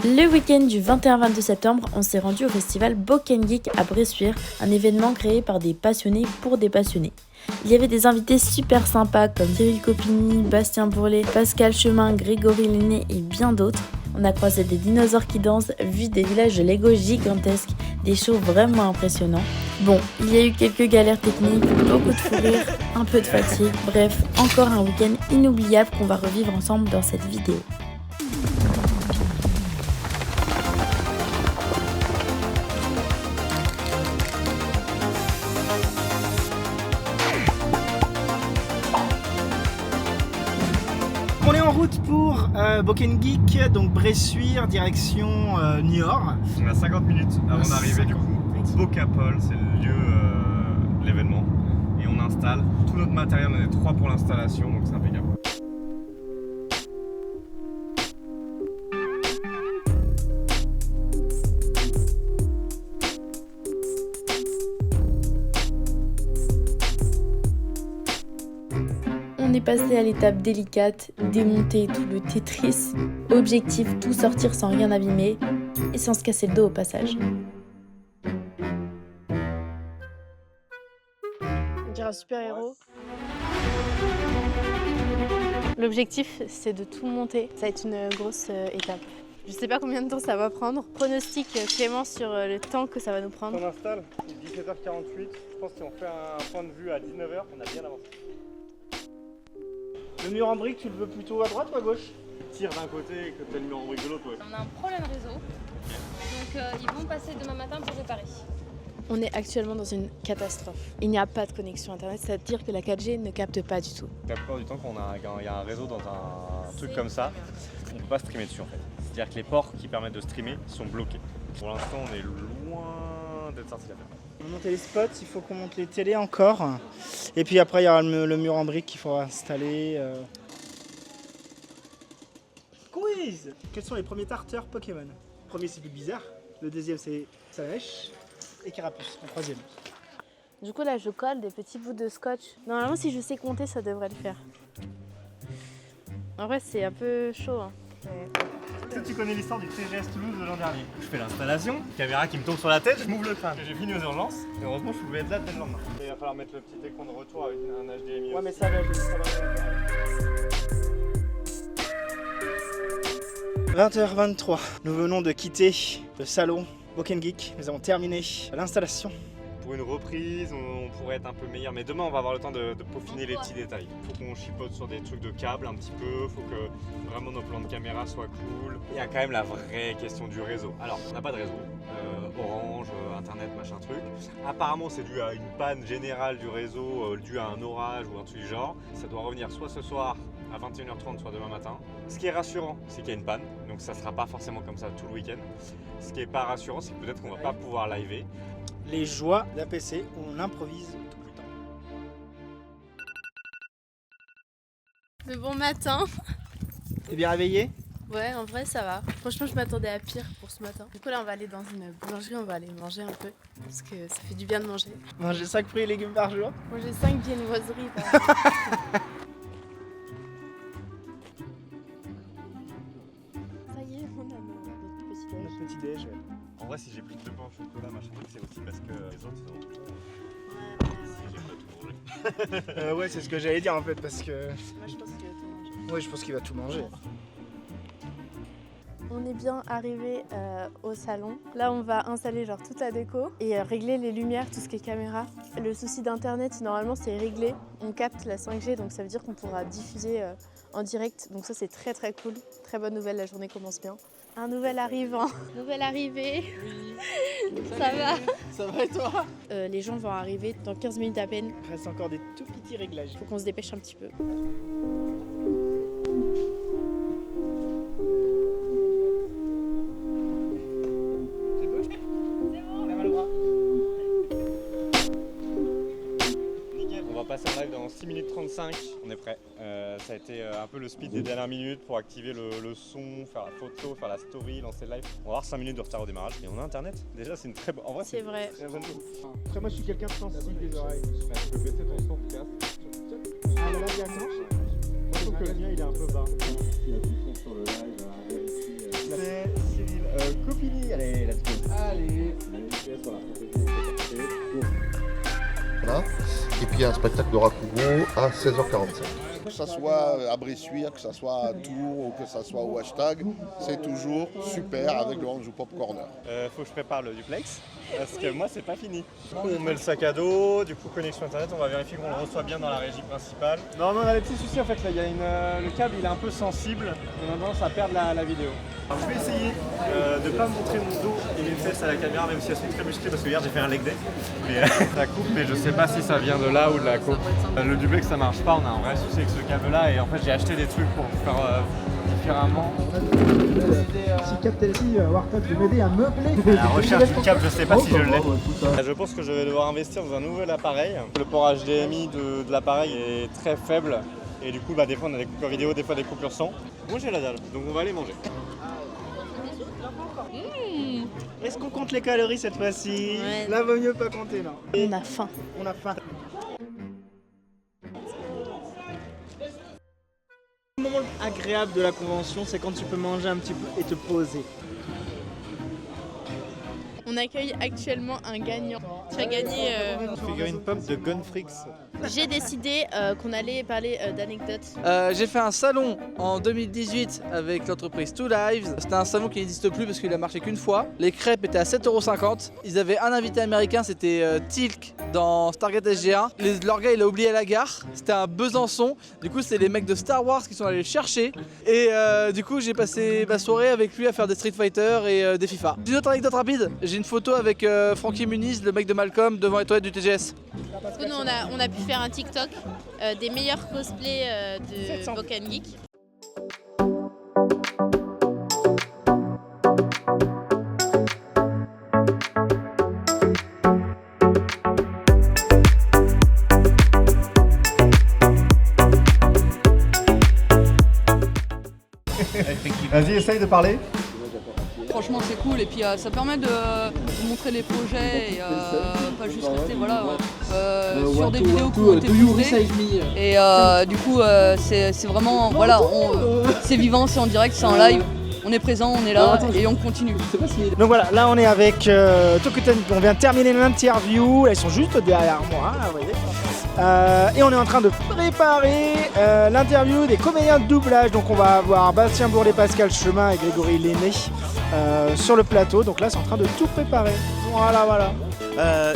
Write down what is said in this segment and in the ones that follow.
Le week-end du 21-22 septembre, on s'est rendu au festival Boken Geek à Bressuire, un événement créé par des passionnés pour des passionnés. Il y avait des invités super sympas comme Cyril Copini, Bastien Bourlet, Pascal Chemin, Grégory Lenné et bien d'autres. On a croisé des dinosaures qui dansent, vu des villages de Lego gigantesques, des shows vraiment impressionnants. Bon, il y a eu quelques galères techniques, beaucoup de fou rire, un peu de fatigue, bref, encore un week-end inoubliable qu'on va revivre ensemble dans cette vidéo. On est en route pour Boken Geek, donc Bressuire, direction Niort. On a 50 minutes avant d'arriver du coup. Bocapol, c'est le lieu de l'événement. Et on installe tout notre matériel, on est 3 pour l'installation, donc c'est impeccable. On est passé à l'étape délicate, démonter tout le Tetris. Objectif, tout sortir sans rien abîmer et sans se casser le dos au passage. On dirait un super-héros. L'objectif, c'est de tout monter. Ça va être une grosse étape. Je sais pas combien de temps ça va prendre. Pronostic Clément sur le temps que ça va nous prendre. On installe, il est 17h48. Je pense qu'on fait un point de vue à 19h, on a bien avancé. Le mur en brique, tu le veux plutôt à droite ou à gauche? Tire d'un côté et que tu as le mur en brique de l'autre, ouais. On a un problème réseau, donc ils vont passer demain matin pour réparer. On est actuellement dans une catastrophe. Il n'y a pas de connexion internet, c'est-à-dire que la 4G ne capte pas du tout. La plupart du temps, quand il y a un réseau dans un truc comme ça, on ne peut pas streamer dessus en fait. C'est-à-dire que les ports qui permettent de streamer sont bloqués. Pour l'instant, on est loin d'être sorti d'affaire. On monte les spots, il faut qu'on monte les télés encore. Et puis après, il y aura le mur en brique qu'il faudra installer. Quiz! Quels sont les premiers tarteurs Pokémon? Le premier, c'est Bizarre. Le deuxième, c'est Salamèche. Et Carapuce, en troisième. Du coup là je colle des petits bouts de scotch. Normalement si je sais compter ça devrait le faire. En vrai c'est un peu chaud hein. Est-ce que tu connais l'histoire du TGS Toulouse de l'an dernier? Je fais l'installation, caméra qui me tombe sur la tête, je m'ouvre le crâne. J'ai fini aux urgences, et heureusement je pouvais être là dès le lendemain. Il va falloir mettre le petit écran de retour avec un HDMI. Ouais mais ça va, ça va. 20h23, nous venons de quitter le salon Boken Geek. Nous avons terminé l'installation. Pour une reprise, on pourrait être un peu meilleur, mais demain on va avoir le temps de peaufiner les petits détails. Faut qu'on chipote sur des trucs de câbles un petit peu, faut que vraiment nos plans de caméra soient cool. Il y a quand même la vraie question du réseau. Alors, on n'a pas de réseau, Orange, Internet, machin truc. Apparemment c'est dû à une panne générale du réseau, dû à un orage ou un truc du genre. Ça doit revenir soit ce soir à 21h30, soit demain matin. Ce qui est rassurant, c'est qu'il y a une panne, donc ça sera pas forcément comme ça tout le week-end. Ce qui est pas rassurant, c'est que peut-être qu'on va pas pouvoir liver. Les joies d'un PC, on improvise tout le temps. Le bon matin. T'es bien réveillé? Ouais en vrai ça va. Franchement je m'attendais à pire pour ce matin. Du coup là on va aller dans une boulangerie, on va aller manger un peu. Parce que ça fait du bien de manger. Manger 5 fruits et légumes par jour. Manger 5 viennoiseries par Ça y est, on a notre petit déj. Notre petit déj. En vrai, si j'ai plus de pain au chocolat, machin truc, c'est aussi parce que les autres, ils ont tout. Si j'ai pas tout mangé. Ouais, c'est ce que j'allais dire en fait, parce que. Moi je pense qu'il va tout manger. Ouais, je pense qu'il va tout manger. On est bien arrivé au salon. Là, on va installer genre toute la déco et régler les lumières, tout ce qui est caméra. Le souci d'internet, normalement, c'est réglé. On capte la 5G, donc ça veut dire qu'on pourra diffuser en direct. Donc ça, c'est très très cool. Très bonne nouvelle, la journée commence bien. Un nouvel arrivant. Nouvelle arrivée. Oui. Ça va? Ça va et toi? Les gens vont arriver dans 15 minutes à peine. Il reste encore des tout petits réglages. Faut qu'on se dépêche un petit peu. Passer en live dans 6 minutes 35, on est prêt. Ça a été un peu le speed des dernières minutes pour activer le son, faire la photo, faire la story, lancer le live. On va avoir 5 minutes de retard au démarrage et on a internet. Déjà c'est une très bonne... En vrai c'est vrai. Très bonne chose. Après moi je suis quelqu'un de sensible des oreilles. Tu peux baisser ton son podcast. Ah là directement. Moi je trouve que le mien il est un peu bas. Si la puissance sur le live à vérifier. C'est puis il y a un spectacle de Rakugo à 16h45. Que ce soit à Bressuire, que ce soit à Tours ou que ce soit au hashtag, c'est toujours super avec le Anjou Pop Corner. Faut que je prépare le duplex, parce que moi c'est pas fini. On met le sac à dos, du coup connexion internet, on va vérifier qu'on le reçoit bien dans la régie principale. Non mais on a des petits soucis en fait là, il y a le câble il est un peu sensible, on a tendance à perdre la vidéo. Alors, je vais essayer de ne pas montrer mon dos et mes fesses à la caméra même si elles sont très musclées parce que hier j'ai fait un leg day. Mais ça coupe mais je sais pas si ça vient de là ou de la coupe. Le duplex ça marche pas, on a un vrai souci avec ce câble là et en fait j'ai acheté des trucs pour faire différemment. Si Captelsi Warthog de m'aider à meubler. La recherche du câble, je sais pas si je l'ai. Je pense que je vais devoir investir dans un nouvel appareil. Le port HDMI de l'appareil est très faible et du coup des fois on a des coupures vidéo, des fois des coupures son. Moi j'ai la dalle, donc on va aller manger. Est-ce qu'on compte les calories cette fois-ci? Ouais. Là, vaut mieux pas compter, non. On a faim. On a faim. Le moment agréable de la convention, c'est quand tu peux manger un petit peu et te poser. On accueille actuellement un gagnant. Tu as gagné. Figurine pop de Gunfrix. J'ai décidé qu'on allait parler d'anecdotes. J'ai fait un salon en 2018 avec l'entreprise Two Lives. C'était un salon qui n'existe plus parce qu'il a marché qu'une fois. Les crêpes étaient à 7,50 €. Ils avaient un invité américain, c'était Tilk dans Stargate SG1. Leur gars il a oublié à la gare. C'était à Besançon. Du coup c'est les mecs de Star Wars qui sont allés le chercher. Et du coup j'ai passé ma soirée avec lui à faire des Street Fighter et des FIFA. Une autre anecdote rapide. J'ai une photo avec Frankie Muniz, le mec de Malcolm, devant les toilettes du TGS. Nous, on a pu faire un TikTok des meilleurs cosplays de Boken Geek. Vas-y, essaye de parler. Franchement c'est cool et puis ça permet de montrer les projets et pas juste rester sur des vidéos qui ont été poussées. Et du coup c'est vraiment c'est vivant, c'est en direct, c'est en live. On est présent, on est là et on continue. Donc voilà, là on est avec Tokuten, on vient de terminer l'interview, elles sont juste derrière moi, là, vous voyez. Et on est en train de préparer l'interview des comédiens de doublage. Donc on va avoir Bastien Bourlet, Pascal Chemin et Grégory Lenné sur le plateau. Donc là c'est en train de tout préparer. Voilà.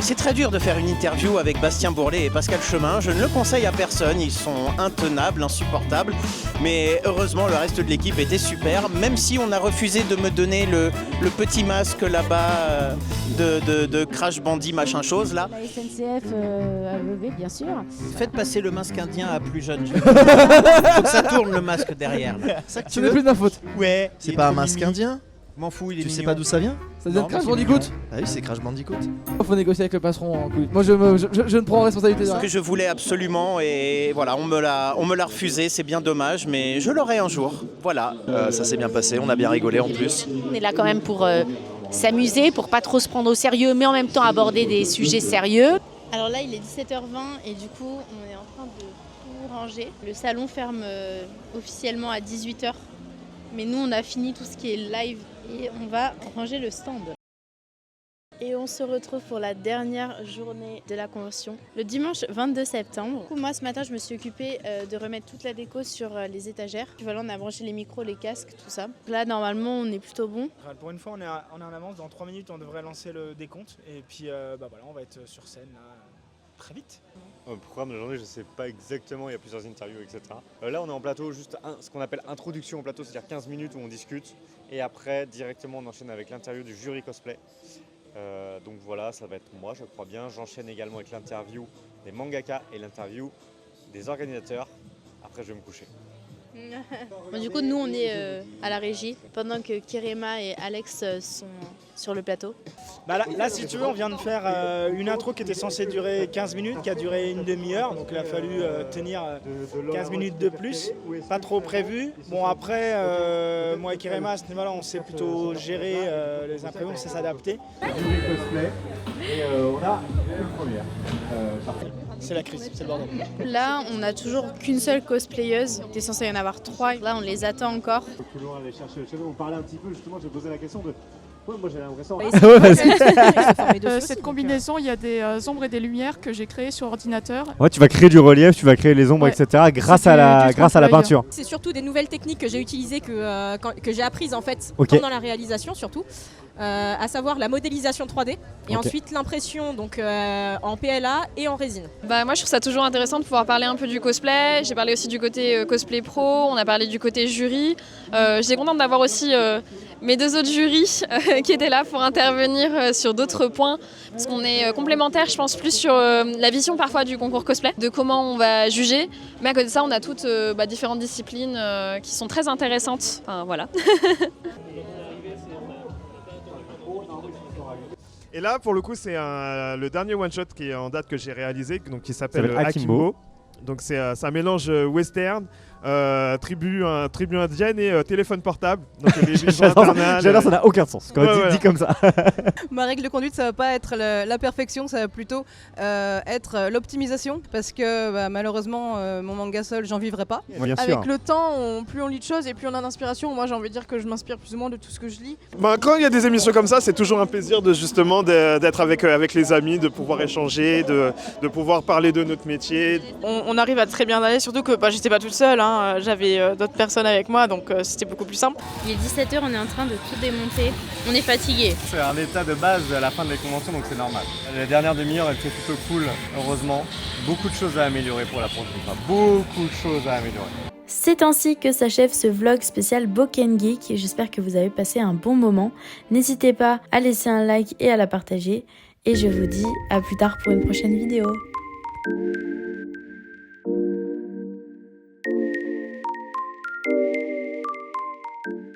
C'est très dur de faire une interview avec Bastien Bourlet et Pascal Chemin. Je ne le conseille à personne, ils sont intenables, insupportables. Mais heureusement, le reste de l'équipe était super, même si on a refusé de me donner le petit masque là-bas de Crash Bandy machin chose là. La SNCF a levé, bien sûr. Faites passer le masque indien à plus jeune. Faut que ça tourne le masque derrière. Ce n'est plus de ma faute. Ouais. C'est pas un masque indien? M'en fous, il est Tu sais mignon. pas d'où ça vient? Ça vient de Crash Bandicoot. Ah oui, c'est Crash Bandicoot. Faut négocier avec le patron en couille. Moi je ne prends responsabilité de Ce rien. que je voulais absolument et voilà, on me l'a refusé, c'est bien dommage, mais je l'aurai un jour. Voilà. Ça s'est bien passé, on a bien rigolé en plus. On est là quand même pour s'amuser, pour pas trop se prendre au sérieux, mais en même temps aborder des sujets sérieux. Alors là il est 17h20 et du coup on est en train de tout ranger. Le salon ferme officiellement à 18h. Mais nous on a fini tout ce qui est live et on va ranger le stand. Et on se retrouve pour la dernière journée de la convention, le dimanche 22 septembre. Du coup, moi ce matin je me suis occupée de remettre toute la déco sur les étagères. Puis voilà, on a branché les micros, les casques, tout ça. Là normalement on est plutôt bon. Pour une fois on est en avance, dans 3 minutes on devrait lancer le décompte. Et puis voilà, on va être sur scène là, très vite. Le programme de la journée, je ne sais pas exactement, il y a plusieurs interviews, etc. Là, on est en plateau, juste ce qu'on appelle introduction au plateau, c'est-à-dire 15 minutes où on discute. Et après, directement, on enchaîne avec l'interview du jury cosplay. Donc voilà, ça va être moi, je crois bien. J'enchaîne également avec l'interview des mangaka et l'interview des organisateurs. Après, je vais me coucher. Bon, du coup, nous, on est à la régie, pendant que Kirema et Alex sont sur le plateau. Là, si tu veux, on vient de faire une intro qui était censée durer 15 minutes, qui a duré une demi-heure. Donc il a fallu tenir 15 minutes de plus, pas trop prévu. Bon, après, moi et Kirema, à ce niveau-là, on sait plutôt gérer les imprévus, on sait s'adapter. Et on a une première. c'est la crise, c'est le bordel. Là, on n'a toujours qu'une seule cosplayeuse. Il était censé y en avoir 3. Là, on les attend encore. Plus loin, aller chercher le cheveu. On parlait un petit peu, justement, j'ai posé la question de... Ouais, moi j'ai l'impression... Cette combinaison, il y a des ombres et des lumières que j'ai créées sur ordinateur. Ouais, tu vas créer du relief, tu vas créer les ombres, etc. grâce à la peinture. C'est surtout des nouvelles techniques que j'ai utilisées, que j'ai apprises en fait pendant la réalisation surtout. À savoir la modélisation 3D et ensuite l'impression donc en PLA et en résine. Bah, moi je trouve ça toujours intéressant de pouvoir parler un peu du cosplay. J'ai parlé aussi du côté cosplay pro, on a parlé du côté jury. J'étais contente d'avoir aussi mes 2 autres jurys qui étaient là pour intervenir sur d'autres points parce qu'on est complémentaires, je pense, plus sur la vision parfois du concours cosplay, de comment on va juger. Mais à côté de ça, on a toutes différentes disciplines qui sont très intéressantes. Enfin, voilà. Et là, pour le coup, c'est le dernier one-shot qui est en date que j'ai réalisé, donc qui s'appelle Akimbo. Donc c'est un mélange western, tribu indienne et téléphone portable. Donc j'adore, ça n'a aucun sens quand tu dis comme ça. Ma règle de conduite, ça va pas être la perfection, ça va plutôt être l'optimisation, parce que malheureusement, mon manga seul, j'en vivrai pas. Avec le temps, plus on lit de choses et plus on a d'inspiration. Moi, j'ai envie de dire que je m'inspire plus ou moins de tout ce que je lis. Quand il y a des émissions comme ça, c'est toujours un plaisir d'être avec les amis, de pouvoir échanger, de pouvoir parler de notre métier. On arrive à très bien aller, surtout que j'étais pas toute seule, j'avais d'autres personnes avec moi, donc c'était beaucoup plus simple. Il est 17h, on est en train de tout démonter. On est fatigué. C'est un état de base à la fin de la convention, donc c'est normal. La dernière demi-heure, elle était plutôt cool, heureusement. Beaucoup de choses à améliorer pour la prochaine fois. Beaucoup de choses à améliorer. C'est ainsi que s'achève ce vlog spécial Boken Geek. J'espère que vous avez passé un bon moment. N'hésitez pas à laisser un like et à la partager. Et je vous dis à plus tard pour une prochaine vidéo.